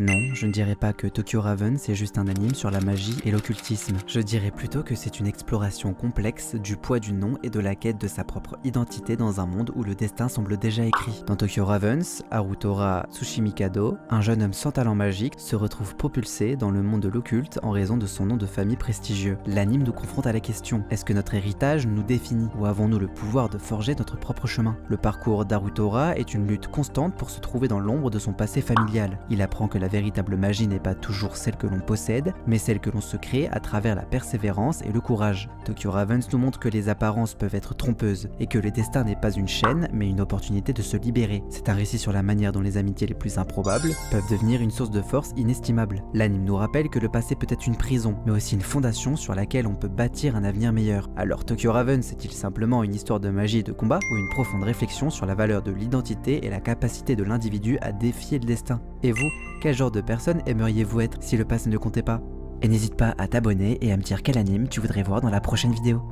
Non, je ne dirais pas que Tokyo Raven c'est juste un anime sur la magie et l'occultisme. Je dirais plutôt que c'est une exploration complexe du poids du nom et de la quête de sa propre identité dans un monde où le destin semble déjà écrit. Dans Tokyo Ravens, Harutora Tsushimikado, un jeune homme sans talent magique, se retrouve propulsé dans le monde de l'occulte en raison de son nom de famille prestigieux. L'anime nous confronte à la question, est-ce que notre héritage nous définit ou avons-nous le pouvoir de forger notre propre chemin? Le parcours d'Harutora est une lutte constante pour se trouver dans l'ombre de son passé familial. Il apprend que la véritable magie n'est pas toujours celle que l'on possède, mais celle que l'on se crée à travers la persévérance et le courage. Tokyo Ravens nous montre que les apparences peuvent être trompeuses et que le destin n'est pas une chaîne, mais une opportunité de se libérer. C'est un récit sur la manière dont les amitiés les plus improbables peuvent devenir une source de force inestimable. L'anime nous rappelle que le passé peut être une prison, mais aussi une fondation sur laquelle on peut bâtir un avenir meilleur. Alors Tokyo Ravens est-il simplement une histoire de magie et de combat, ou une profonde réflexion sur la valeur de l'identité et la capacité de l'individu à défier le destin? Et vous, quel genre de personne aimeriez-vous être si le passé ne comptait pas? Et n'hésite pas à t'abonner et à me dire quel anime tu voudrais voir dans la prochaine vidéo.